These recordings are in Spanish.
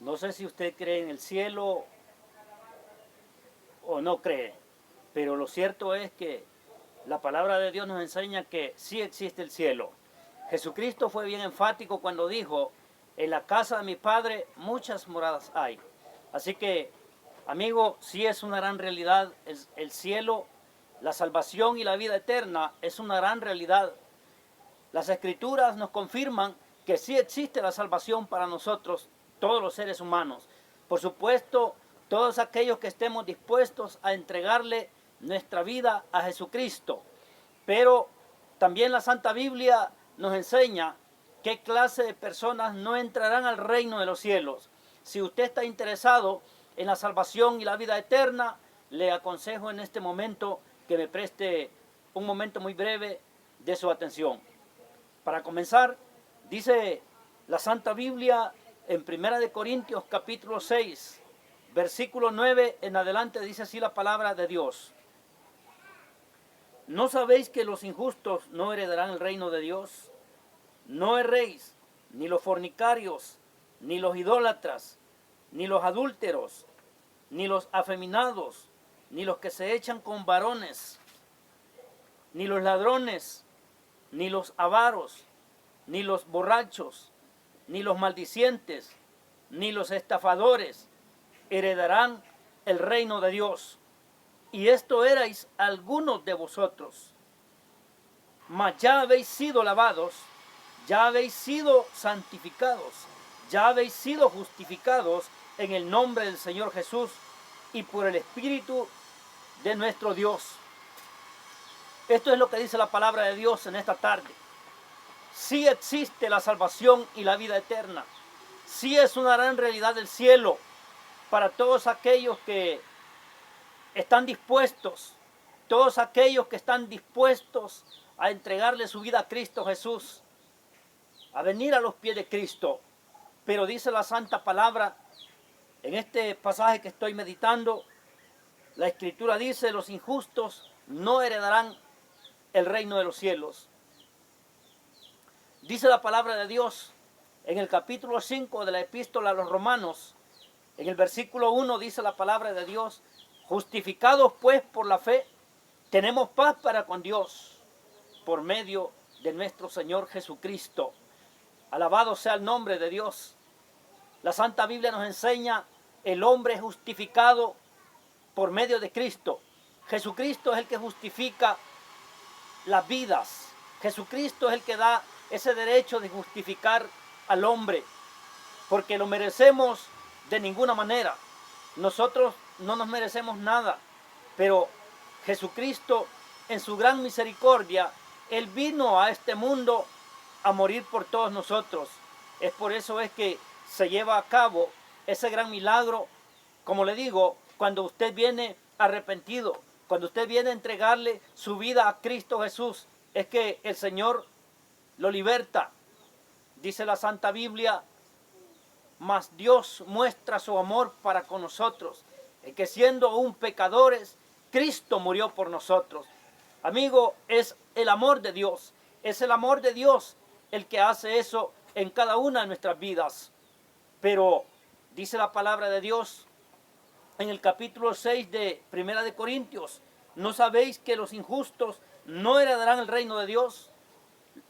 No sé si usted cree en el cielo o no cree, pero lo cierto es que la palabra de Dios nos enseña que sí existe el cielo. Jesucristo fue bien enfático cuando dijo, en la casa de mi Padre muchas moradas hay. Así que, amigo, sí es una gran realidad el cielo, la salvación y la vida eterna es una gran realidad. Las Escrituras nos confirman que sí existe la salvación para nosotros, todos los seres humanos. Por supuesto, todos aquellos que estemos dispuestos a entregarle nuestra vida a Jesucristo. Pero también la Santa Biblia nos enseña qué clase de personas no entrarán al reino de los cielos. Si usted está interesado en la salvación y la vida eterna, le aconsejo en este momento que me preste un momento muy breve de su atención. Para comenzar, dice la Santa Biblia en 1 Corintios capítulo 6, versículo 9 en adelante, dice así la palabra de Dios. ¿No sabéis que los injustos no heredarán el reino de Dios? No erréis, ni los fornicarios, ni los idólatras, ni los adúlteros, ni los afeminados, ni los que se echan con varones, ni los ladrones, ni los avaros, ni los borrachos, ni los maldicientes, ni los estafadores heredarán el reino de Dios. Y esto erais algunos de vosotros. Mas ya habéis sido lavados, ya habéis sido santificados, ya habéis sido justificados en el nombre del Señor Jesús y por el Espíritu de nuestro Dios. Esto es lo que dice la palabra de Dios en esta tarde. Sí existe la salvación y la vida eterna. Sí es una gran realidad del cielo para todos aquellos que están dispuestos, todos aquellos que están dispuestos a entregarle su vida a Cristo Jesús, a venir a los pies de Cristo. Pero dice la santa palabra, en este pasaje que estoy meditando, la Escritura dice, los injustos no heredarán el reino de los cielos. Dice la palabra de Dios en el capítulo 5 de la epístola a los Romanos, en el versículo 1 dice la palabra de Dios, justificados pues por la fe, tenemos paz para con Dios por medio de nuestro Señor Jesucristo. Alabado sea el nombre de Dios. La Santa Biblia nos enseña el hombre justificado por medio de Cristo. Jesucristo es el que justifica las vidas. Jesucristo es el que da ese derecho de justificar al hombre, porque lo merecemos de ninguna manera. Nosotros no nos merecemos nada, pero Jesucristo en su gran misericordia, Él vino a este mundo a morir por todos nosotros. Es por eso es que se lleva a cabo ese gran milagro, como le digo, cuando usted viene arrepentido, cuando usted viene a entregarle su vida a Cristo Jesús, es que el Señor lo liberta. Dice la Santa Biblia, mas Dios muestra su amor para con nosotros, en que siendo aún pecadores, Cristo murió por nosotros. Amigo, es el amor de Dios, es el amor de Dios el que hace eso en cada una de nuestras vidas. Pero dice la palabra de Dios en el capítulo 6 de 1 Corintios, ¿no sabéis que los injustos no heredarán el reino de Dios?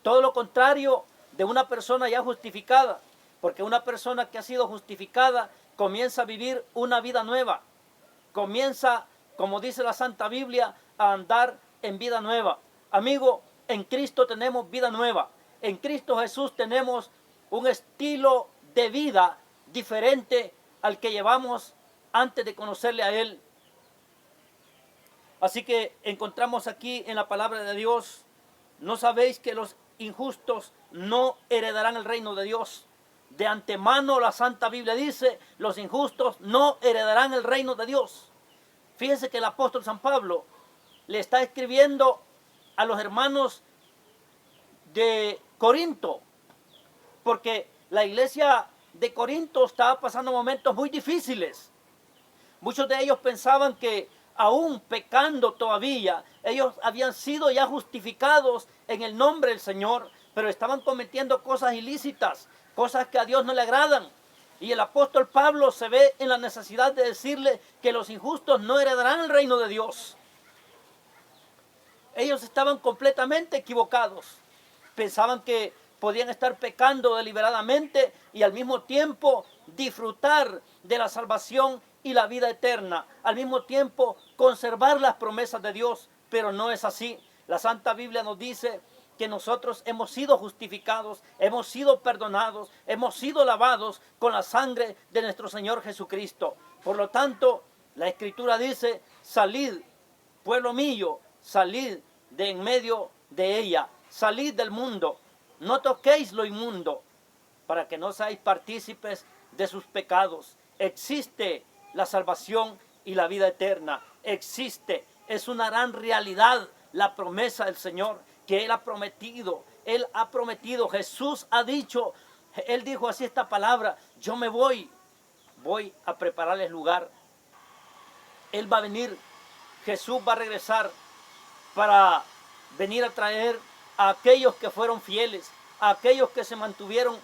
Todo lo contrario de una persona ya justificada, porque una persona que ha sido justificada comienza a vivir una vida nueva, comienza, como dice la Santa Biblia, a andar en vida nueva. Amigo, en Cristo tenemos vida nueva, en Cristo Jesús tenemos un estilo de vida diferente al que llevamos antes de conocerle a Él. Así que encontramos aquí en la palabra de Dios, ¿no sabéis que los injustos no heredarán el reino de Dios? De antemano la Santa Biblia dice, los injustos no heredarán el reino de Dios. Fíjense que el apóstol San Pablo le está escribiendo a los hermanos de Corinto, porque la iglesia de Corinto estaba pasando momentos muy difíciles. Muchos de ellos pensaban que aún pecando todavía, ellos habían sido ya justificados en el nombre del Señor, pero estaban cometiendo cosas ilícitas, cosas que a Dios no le agradan. Y el apóstol Pablo se ve en la necesidad de decirle que los injustos no heredarán el reino de Dios. Ellos estaban completamente equivocados. Pensaban que podían estar pecando deliberadamente y al mismo tiempo disfrutar de la salvación y la vida eterna. Al mismo tiempo conservar las promesas de Dios, pero no es así. La Santa Biblia nos dice que nosotros hemos sido justificados, hemos sido perdonados, hemos sido lavados con la sangre de nuestro Señor Jesucristo. Por lo tanto, la Escritura dice, salid, pueblo mío, salid de en medio de ella, salid del mundo, no toquéis lo inmundo, para que no seáis partícipes de sus pecados. Existe la salvación y la vida eterna, existe, es una gran realidad la promesa del Señor que Él ha prometido, Jesús ha dicho, Él dijo así esta palabra, yo me voy a prepararles lugar. Él va a venir, Jesús va a regresar para venir a traer a aquellos que fueron fieles, a aquellos que se mantuvieron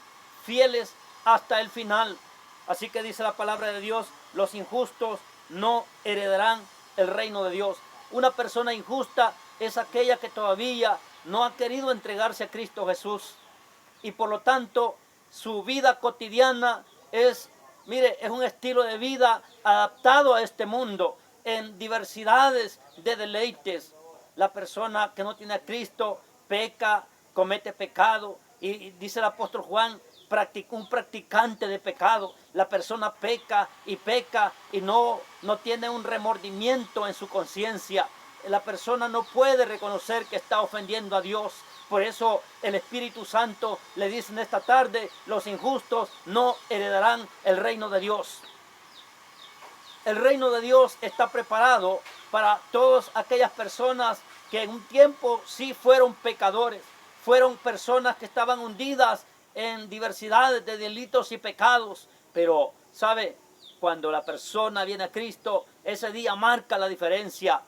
fieles hasta el final. Así que dice la palabra de Dios, los injustos no heredarán el reino de Dios. Una persona injusta es aquella que todavía no ha querido entregarse a Cristo Jesús. Y por lo tanto, su vida cotidiana es un estilo de vida adaptado a este mundo, en diversidades de deleites. La persona que no tiene a Cristo peca, comete pecado, y dice el apóstol Juan, un practicante de pecado. La persona peca y no tiene un remordimiento en su conciencia. La persona no puede reconocer que está ofendiendo a Dios. Por eso el Espíritu Santo le dice en esta tarde, los injustos no heredarán el reino de Dios. El reino de Dios está preparado para todas aquellas personas que en un tiempo sí fueron pecadores, fueron personas que estaban hundidas en diversidades de delitos y pecados. Pero, ¿sabe? Cuando la persona viene a Cristo, ese día marca la diferencia.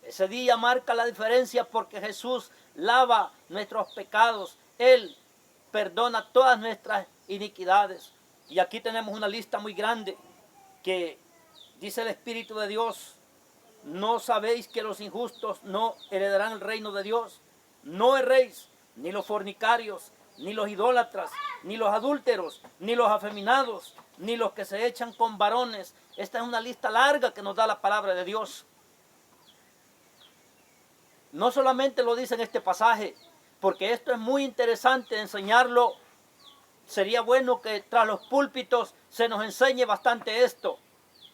Ese día marca la diferencia porque Jesús lava nuestros pecados. Él perdona todas nuestras iniquidades. Y aquí tenemos una lista muy grande que dice el Espíritu de Dios, ¿no sabéis que los injustos no heredarán el reino de Dios? No erréis, ni los fornicarios, ni los idólatras, ni los adúlteros, ni los afeminados, ni los que se echan con varones. Esta es una lista larga que nos da la palabra de Dios. No solamente lo dice en este pasaje, porque esto es muy interesante enseñarlo. Sería bueno que tras los púlpitos se nos enseñe bastante esto.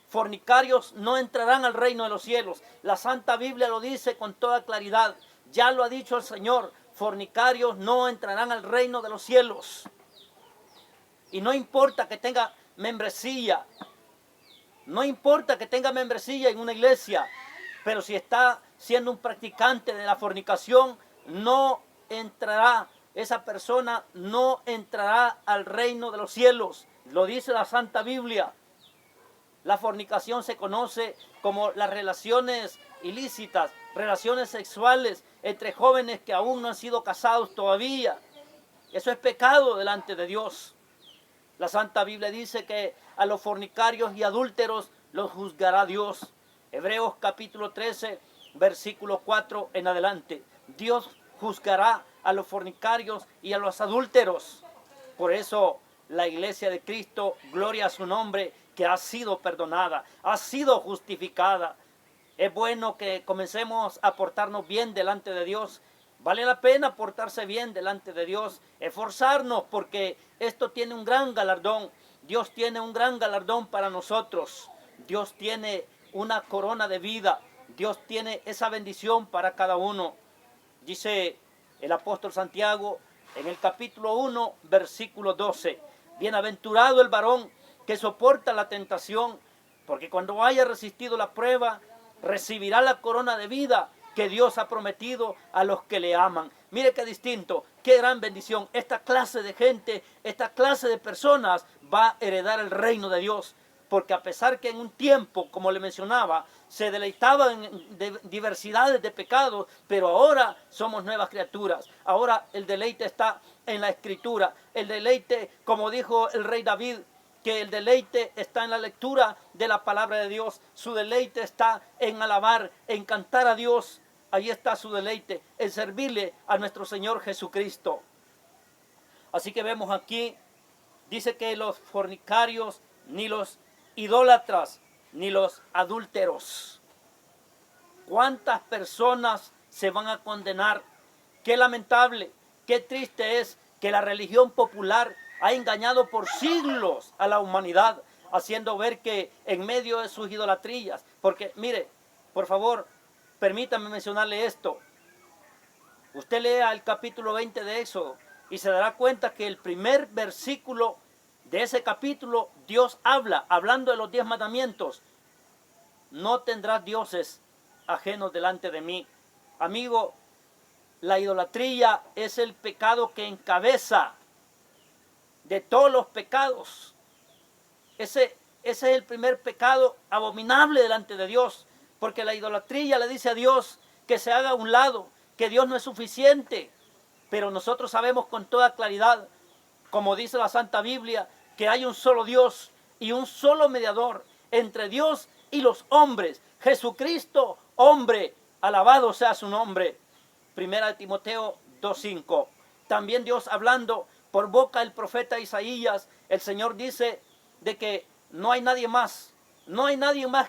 Fornicarios no entrarán al reino de los cielos. La Santa Biblia lo dice con toda claridad. Ya lo ha dicho el Señor. Fornicarios no entrarán al reino de los cielos. Y no importa que tenga membresía. No importa que tenga membresía en una iglesia. Pero si está siendo un practicante de la fornicación, no entrará. Esa persona no entrará al reino de los cielos. Lo dice la Santa Biblia. La fornicación se conoce como las relaciones ilícitas, relaciones sexuales entre jóvenes que aún no han sido casados todavía. Eso es pecado delante de Dios. La Santa Biblia dice que a los fornicarios y adúlteros los juzgará Dios. Hebreos capítulo 13, versículo 4 en adelante. Dios juzgará a los fornicarios y a los adúlteros. Por eso la iglesia de Cristo, gloria a su nombre, que ha sido perdonada, ha sido justificada. Es bueno que comencemos a portarnos bien delante de Dios. Vale la pena portarse bien delante de Dios, esforzarnos, porque esto tiene un gran galardón. Dios tiene un gran galardón para nosotros. Dios tiene una corona de vida. Dios tiene esa bendición para cada uno. Dice el apóstol Santiago en el capítulo 1, versículo 12. Bienaventurado el varón que soporta la tentación, porque cuando haya resistido la prueba, recibirá la corona de vida que Dios ha prometido a los que le aman. Mire qué distinto, qué gran bendición. Esta clase de gente, esta clase de personas va a heredar el reino de Dios. Porque a pesar que en un tiempo, como le mencionaba, se deleitaban en diversidades de pecados, pero ahora somos nuevas criaturas. Ahora el deleite está en la Escritura. El deleite, como dijo el rey David, que el deleite está en la lectura de la palabra de Dios. Su deleite está en alabar, en cantar a Dios. Ahí está su deleite, en servirle a nuestro Señor Jesucristo. Así que vemos aquí, dice que los fornicarios, ni los idólatras, ni los adúlteros. ¿Cuántas personas se van a condenar? Qué lamentable, qué triste es que la religión popular ha engañado por siglos a la humanidad, haciendo ver que en medio de sus idolatrías, porque mire, por favor, permítame mencionarle esto. Usted lea el capítulo 20 de Éxodo y se dará cuenta que el primer versículo de ese capítulo, Dios hablando de los 10 mandamientos. No tendrás dioses ajenos delante de mí. Amigo, la idolatría es el pecado que encabeza de todos los pecados. Ese es el primer pecado abominable delante de Dios, porque la idolatría le dice a Dios que se haga a un lado, que Dios no es suficiente. Pero nosotros sabemos con toda claridad, como dice la Santa Biblia, que hay un solo Dios y un solo mediador entre Dios y los hombres, Jesucristo, hombre, alabado sea su nombre. Primera de Timoteo 2:5. También Dios hablando por boca del profeta Isaías, el Señor dice de que no hay nadie más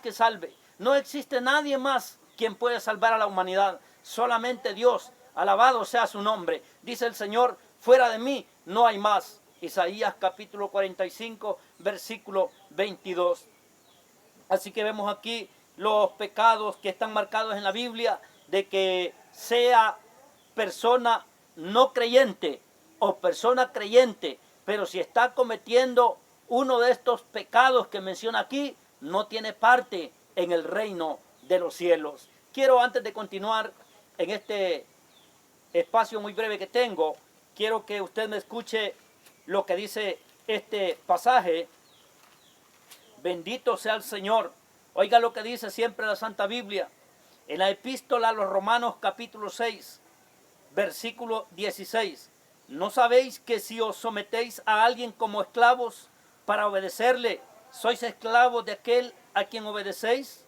que salve, no existe nadie más quien puede salvar a la humanidad, solamente Dios, alabado sea su nombre. Dice el Señor, fuera de mí no hay más. Isaías capítulo 45, versículo 22. Así que vemos aquí los pecados que están marcados en la Biblia, de que sea persona no creyente o persona creyente, pero si está cometiendo uno de estos pecados que menciona aquí, no tiene parte en el reino de los cielos. Quiero, antes de continuar en este espacio muy breve que tengo, quiero que usted me escuche lo que dice este pasaje. Bendito sea el Señor. Oiga lo que dice siempre la Santa Biblia. En la epístola a los Romanos capítulo 6, versículo 16. ¿No sabéis que si os sometéis a alguien como esclavos para obedecerle, sois esclavos de aquel a quien obedecéis?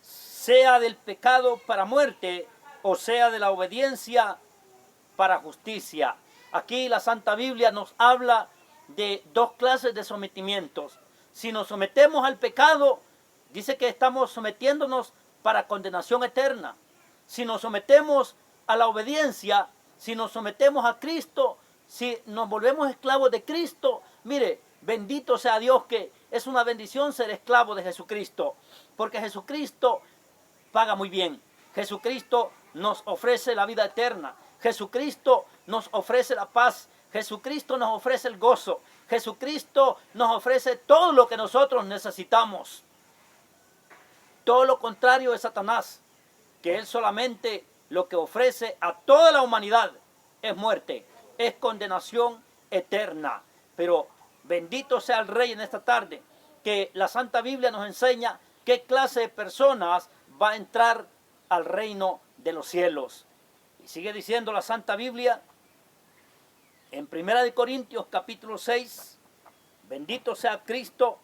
Sea del pecado para muerte o sea de la obediencia para justicia. Aquí la Santa Biblia nos habla de dos clases de sometimientos. Si nos sometemos al pecado, dice que estamos sometiéndonos para condenación eterna. Si nos sometemos a la obediencia, si nos sometemos a Cristo, si nos volvemos esclavos de Cristo, mire, bendito sea Dios, que es una bendición ser esclavo de Jesucristo, porque Jesucristo paga muy bien. Jesucristo nos ofrece la vida eterna. Jesucristo nos ofrece la paz. Jesucristo nos ofrece el gozo. Jesucristo nos ofrece todo lo que nosotros necesitamos. Todo lo contrario de Satanás, que él solamente lo que ofrece a toda la humanidad es muerte, es condenación eterna. Pero bendito sea el Rey en esta tarde, que la Santa Biblia nos enseña qué clase de personas va a entrar al reino de los cielos. Y sigue diciendo la Santa Biblia en 1 Corintios capítulo 6, bendito sea Cristo,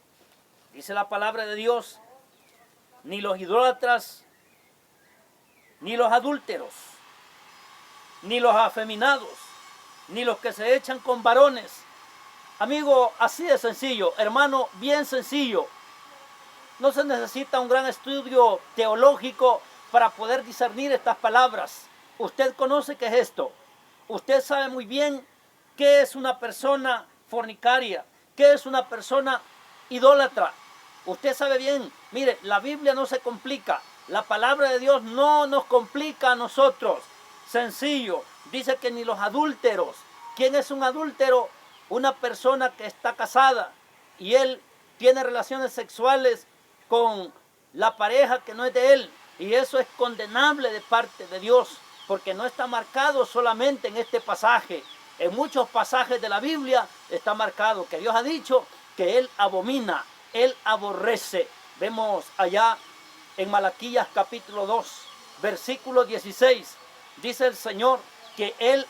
dice la palabra de Dios, ni los idólatras, ni los adúlteros, ni los afeminados, ni los que se echan con varones. Amigo, así de sencillo, hermano, bien sencillo. No se necesita un gran estudio teológico para poder discernir estas palabras. Usted conoce qué es esto. Usted sabe muy bien qué es una persona fornicaria, qué es una persona idólatra. Usted sabe bien, mire, la Biblia no se complica. La palabra de Dios no nos complica a nosotros. Sencillo, dice que ni los adúlteros. ¿Quién es un adúltero? Una persona que está casada y él tiene relaciones sexuales con la pareja que no es de él. Y eso es condenable de parte de Dios, porque no está marcado solamente en este pasaje. En muchos pasajes de la Biblia está marcado que Dios ha dicho que Él abomina, Él aborrece. Vemos allá en Malaquías capítulo 2, versículo 16. Dice el Señor que Él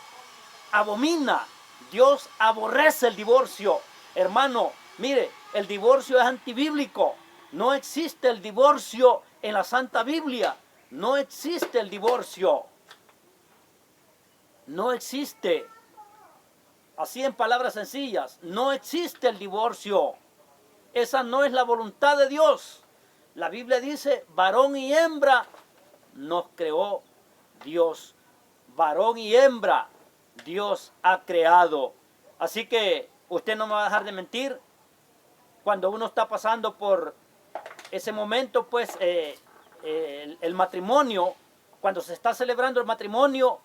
abomina, Dios aborrece el divorcio. Hermano, mire, El divorcio es antibíblico. No existe el divorcio en la Santa Biblia. No existe el divorcio. No existe. Así en palabras sencillas, no existe el divorcio. Esa no es la voluntad de Dios. La Biblia dice, varón y hembra nos creó Dios. Varón y hembra Dios ha creado. Así que usted no me va a dejar de mentir. Cuando uno está pasando por ese momento, pues el matrimonio, cuando se está celebrando el matrimonio,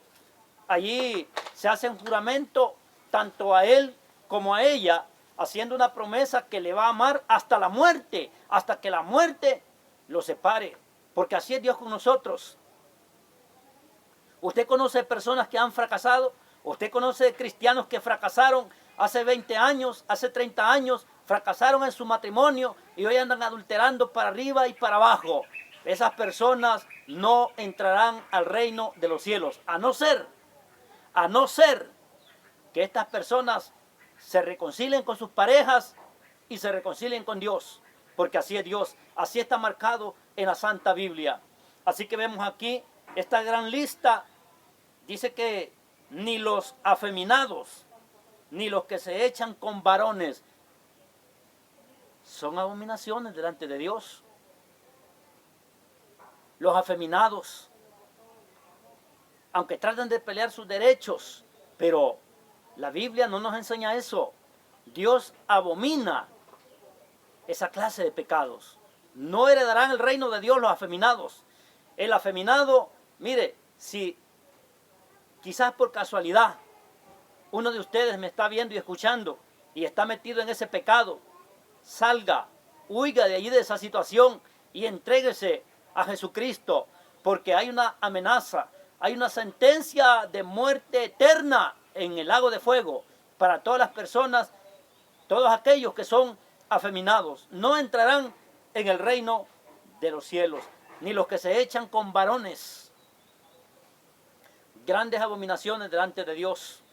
allí se hace un juramento tanto a él como a ella, haciendo una promesa que le va a amar hasta la muerte, hasta que la muerte lo separe, porque así es Dios con nosotros. Usted conoce personas que han fracasado, usted conoce cristianos que fracasaron hace 20 años, hace 30 años, fracasaron en su matrimonio y hoy andan adulterando para arriba y para abajo. Esas personas no entrarán al reino de los cielos, a no ser que estas personas se reconcilien con sus parejas y se reconcilien con Dios, porque así es Dios, así está marcado en la Santa Biblia. Así que vemos aquí esta gran lista. Dice que ni los afeminados, ni los que se echan con varones, son abominaciones delante de Dios. Los afeminados, aunque traten de pelear sus derechos, pero la Biblia no nos enseña eso. Dios abomina esa clase de pecados. No heredarán el reino de Dios los afeminados. El afeminado, mire, si quizás por casualidad uno de ustedes me está viendo y escuchando y está metido en ese pecado, salga, huiga de allí de esa situación y entréguese a Jesucristo, porque hay una amenaza, hay una sentencia de muerte eterna en el lago de fuego para todas las personas, todos aquellos que son afeminados. No entrarán en el reino de los cielos, ni los que se echan con varones. Grandes abominaciones delante de Dios.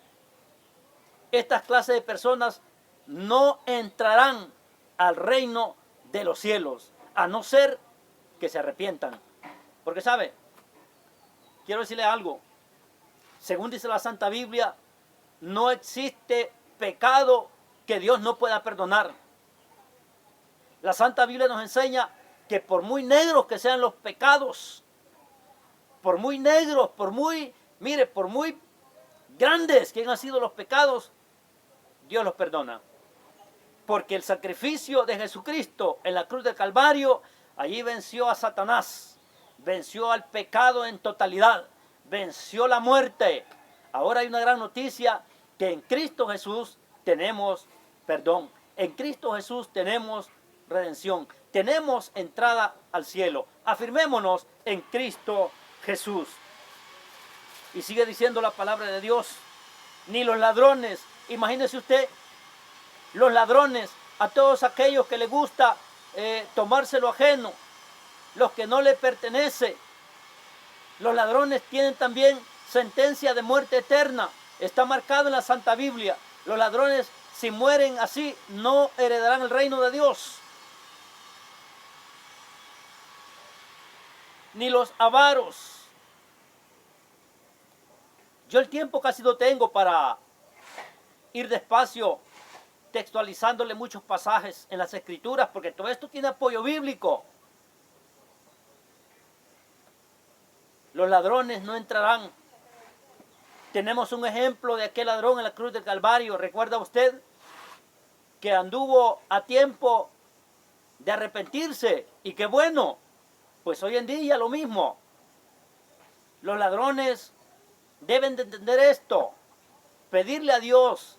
Estas clases de personas no entrarán al reino de los cielos, a no ser que se arrepientan. Porque sabe, quiero decirle algo. Según dice la Santa Biblia, no existe pecado que Dios no pueda perdonar. La Santa Biblia nos enseña que por muy negros que sean los pecados, por muy negros, por muy grandes que han sido los pecados, Dios los perdona. Porque el sacrificio de Jesucristo en la cruz del Calvario, allí venció a Satanás, venció al pecado en totalidad, venció la muerte. Ahora hay una gran noticia, que en Cristo Jesús tenemos perdón. En Cristo Jesús tenemos redención. Tenemos entrada al cielo. Afirmémonos en Cristo Jesús. Y sigue diciendo la palabra de Dios. Ni los ladrones, imagínese usted, los ladrones, a todos aquellos que les gusta tomarse lo ajeno, los que no le pertenece. Los ladrones tienen también sentencia de muerte eterna. Está marcado en la Santa Biblia. Los ladrones, si mueren así, no heredarán el reino de Dios. Ni los avaros. Yo el tiempo casi no tengo para ir despacio textualizándole muchos pasajes en las Escrituras, porque todo esto tiene apoyo bíblico. Los ladrones no entrarán. Tenemos un ejemplo de aquel ladrón en la cruz del Calvario. ¿Recuerda usted que anduvo a tiempo de arrepentirse? Y qué bueno, pues hoy en día lo mismo. Los ladrones deben de entender esto, pedirle a Dios,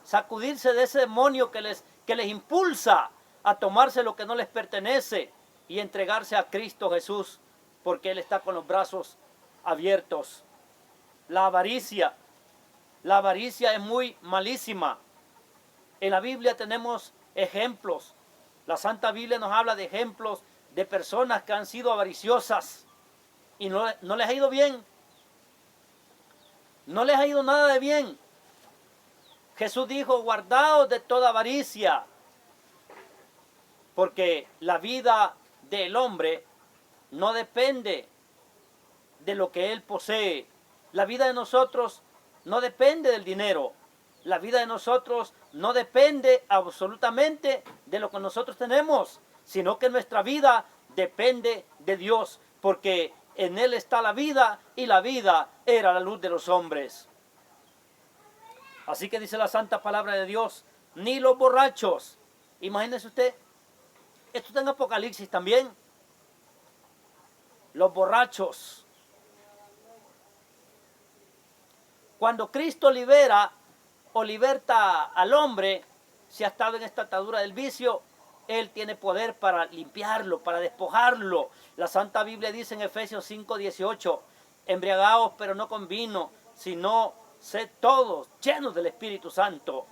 sacudirse de ese demonio que les impulsa a tomarse lo que no les pertenece y entregarse a Cristo Jesús, porque Él está con los brazos abiertos. La avaricia es muy malísima. En la Biblia tenemos ejemplos. La Santa Biblia nos habla de ejemplos de personas que han sido avariciosas y no les ha ido bien. No les ha ido nada de bien. Jesús dijo, guardaos de toda avaricia. porque la vida del hombre no depende de lo que él posee. La vida de nosotros no depende del dinero. La vida de nosotros no depende absolutamente de lo que nosotros tenemos, sino que nuestra vida depende de Dios, porque en Él está la vida y la vida era la luz de los hombres. Así que dice la santa palabra de Dios, ni los borrachos. Imagínese usted, esto está en Apocalipsis también. Los borrachos. Cuando Cristo libera o liberta al hombre, si ha estado en esta atadura del vicio, Él tiene poder para limpiarlo, para despojarlo. La Santa Biblia dice en Efesios 5:18, embriagaos pero no con vino, sino sed todos llenos del Espíritu Santo.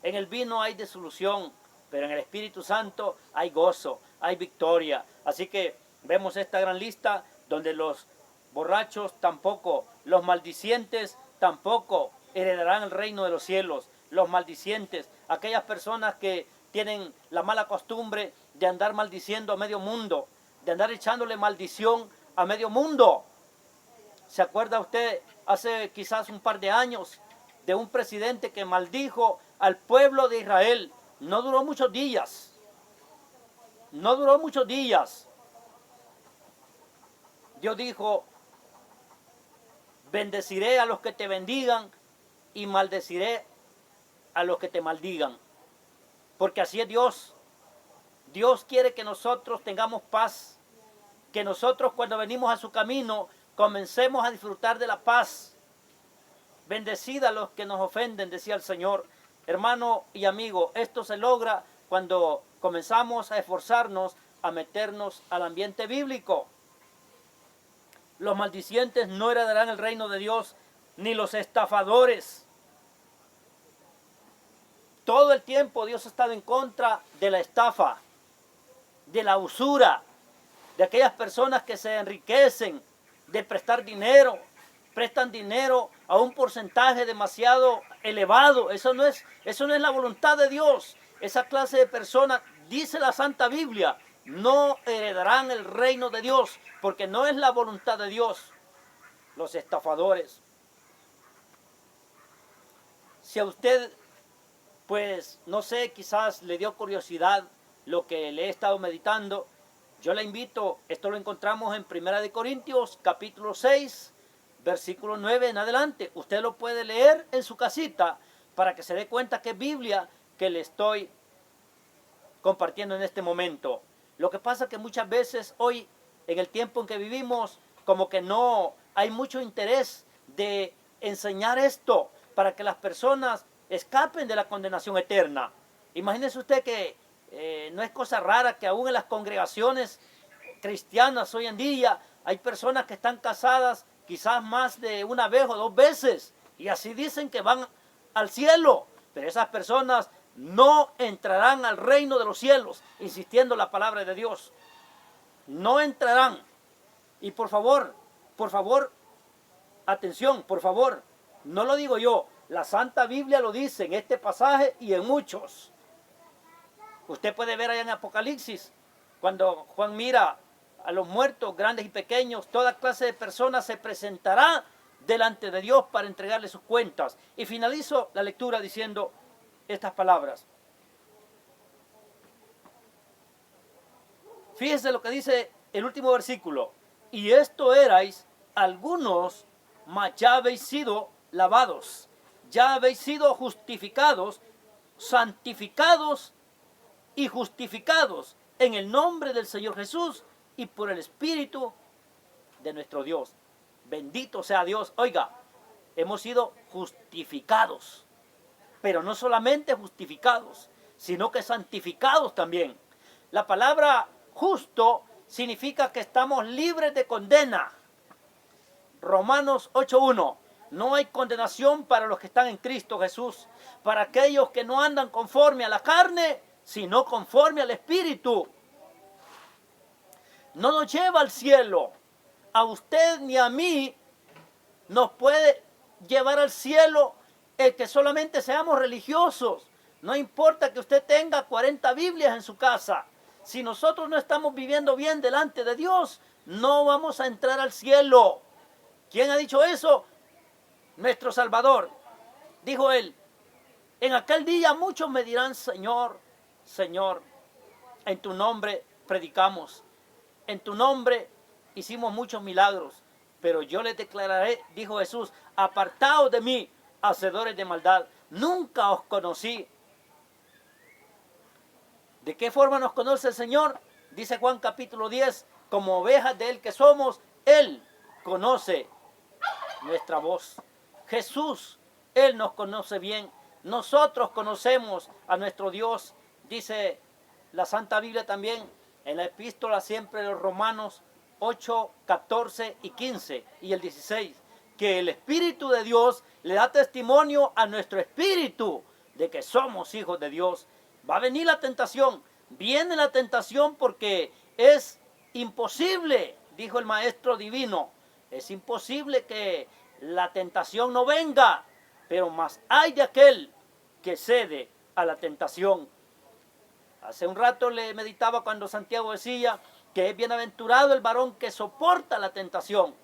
En el vino hay disolución, pero en el Espíritu Santo hay gozo, hay victoria. Así que vemos esta gran lista donde los borrachos tampoco, los maldicientes tampoco heredarán el reino de los cielos. Los maldicientes, aquellas personas que tienen la mala costumbre de andar maldiciendo a medio mundo, de andar echándole maldición a medio mundo. ¿Se acuerda usted hace quizás un par de años de un presidente que maldijo al pueblo de Israel? No duró muchos días. No duró muchos días. Dios dijo, bendeciré a los que te bendigan y maldeciré a los que te maldigan. Porque así es Dios. Dios quiere que nosotros tengamos paz. Que nosotros cuando venimos a su camino comencemos a disfrutar de la paz. Bendecida a los que nos ofenden, decía el Señor. Hermano y amigo, esto se logra cuando comenzamos a esforzarnos a meternos al ambiente bíblico. Los maldicientes no heredarán el reino de Dios, ni los estafadores. Todo el tiempo Dios ha estado en contra de la estafa, de la usura, de aquellas personas que se enriquecen de prestar dinero, prestan dinero a un porcentaje demasiado elevado. Eso no es la voluntad de Dios. Esa clase de personas, dice la Santa Biblia, no heredarán el reino de Dios, porque no es la voluntad de Dios. Los estafadores. Si a usted, pues, no sé, quizás le dio curiosidad lo que le he estado meditando, yo le invito, esto lo encontramos en 1 Corintios, capítulo 6, versículo 9 en adelante. Usted lo puede leer en su casita para que se dé cuenta que es Biblia que le estoy compartiendo en este momento. Lo que pasa es que muchas veces hoy, en el tiempo en que vivimos, como que no hay mucho interés de enseñar esto para que las personas escapen de la condenación eterna. Imagínese usted que no es cosa rara que aún en las congregaciones cristianas hoy en día hay personas que están casadas quizás más de una vez o dos veces y así dicen que van al cielo, pero esas personas no entrarán al reino de los cielos, insistiendo la palabra de Dios. No entrarán. Y por favor, atención, por favor, no lo digo yo, la Santa Biblia lo dice en este pasaje y en muchos. Usted puede ver allá en Apocalipsis, cuando Juan mira a los muertos, grandes y pequeños, toda clase de personas se presentará delante de Dios para entregarle sus cuentas. Y finalizo la lectura diciendo estas palabras. Fíjense lo que dice el último versículo. Y esto erais algunos, mas ya habéis sido lavados, ya habéis sido justificados, santificados y justificados en el nombre del Señor Jesús y por el Espíritu de nuestro Dios. Bendito sea Dios. Oiga, hemos sido justificados, pero no solamente justificados, sino que santificados también. La palabra justo significa que estamos libres de condena. Romanos 8:1. No hay condenación para los que están en Cristo Jesús, para aquellos que no andan conforme a la carne, sino conforme al Espíritu. No nos lleva al cielo. A usted ni a mí nos puede llevar al cielo el que solamente seamos religiosos. No importa que usted tenga 40 Biblias en su casa. Si nosotros no estamos viviendo bien delante de Dios, no vamos a entrar al cielo. ¿Quién ha dicho eso? Nuestro Salvador. Dijo él, en aquel día muchos me dirán, Señor, Señor, en tu nombre predicamos, en tu nombre hicimos muchos milagros, pero yo les declararé, dijo Jesús, apartaos de mí, hacedores de maldad, nunca os conocí. ¿De qué forma nos conoce el Señor? Dice Juan capítulo 10, como ovejas de Él que somos, Él conoce nuestra voz. Jesús, Él nos conoce bien. Nosotros conocemos a nuestro Dios. Dice la Santa Biblia también en la epístola siempre de los Romanos 8, 14 y 15 y el 16, que el Espíritu de Dios le da testimonio a nuestro espíritu de que somos hijos de Dios. Va a venir la tentación, viene la tentación porque es imposible, dijo el Maestro Divino, es imposible que la tentación no venga, pero más hay de aquel que cede a la tentación. Hace un rato le meditaba cuando Santiago decía que es bienaventurado el varón que soporta la tentación.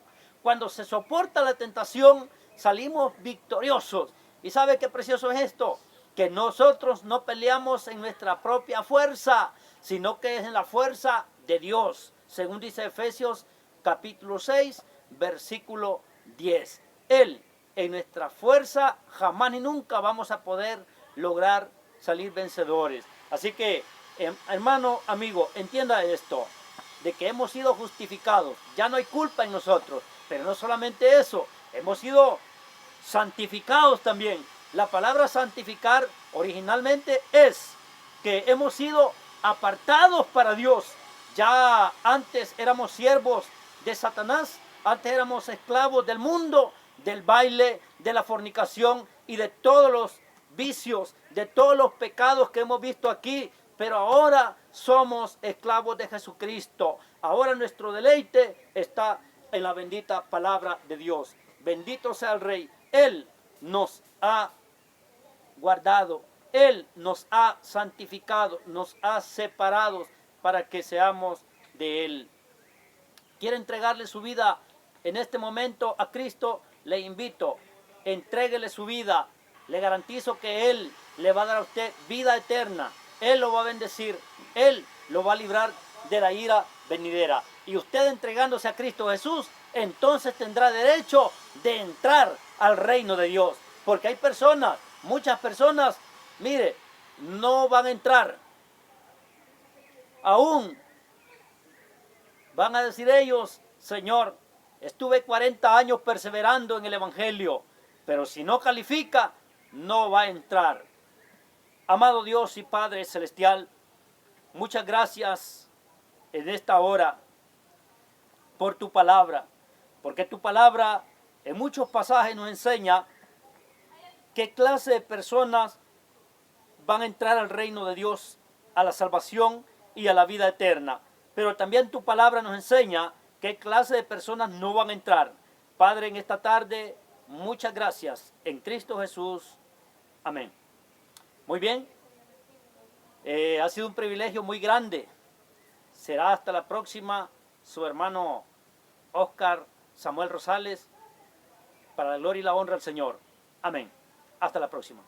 Cuando se soporta la tentación, salimos victoriosos. ¿Y sabe qué precioso es esto? Que nosotros no peleamos en nuestra propia fuerza, sino que es en la fuerza de Dios, según dice Efesios capítulo 6, versículo 10. Él, en nuestra fuerza, jamás ni nunca vamos a poder lograr salir vencedores. Así que, hermano, amigo, entienda esto, de que hemos sido justificados, ya no hay culpa en nosotros, pero no solamente eso, hemos sido santificados también. La palabra santificar originalmente es que hemos sido apartados para Dios. Ya antes éramos siervos de Satanás, antes éramos esclavos del mundo, del baile, de la fornicación y de todos los vicios, de todos los pecados que hemos visto aquí, pero ahora somos esclavos de Jesucristo. Ahora nuestro deleite está en la bendita palabra de Dios. Bendito sea el Rey. Él nos ha guardado, Él nos ha santificado, nos ha separado para que seamos de Él. ¿Quiere entregarle su vida en este momento a Cristo? Le invito, entréguele su vida. Le garantizo que Él le va a dar a usted vida eterna. Él lo va a bendecir. Él lo va a librar de la ira venidera. Y usted entregándose a Cristo Jesús, entonces tendrá derecho de entrar al reino de Dios. Porque hay personas, muchas personas, mire, no van a entrar. Aún van a decir ellos, Señor, estuve 40 años perseverando en el Evangelio, pero si no califica, no va a entrar. Amado Dios y Padre Celestial, muchas gracias en esta hora por tu palabra, porque tu palabra en muchos pasajes nos enseña qué clase de personas van a entrar al reino de Dios, a la salvación y a la vida eterna. Pero también tu palabra nos enseña qué clase de personas no van a entrar. Padre, en esta tarde, muchas gracias. En Cristo Jesús. Amén. Muy bien. Ha sido un privilegio muy grande. Será hasta la próxima. Su hermano Oscar Samuel Rosales. Para la gloria y la honra del Señor. Amén. Hasta la próxima.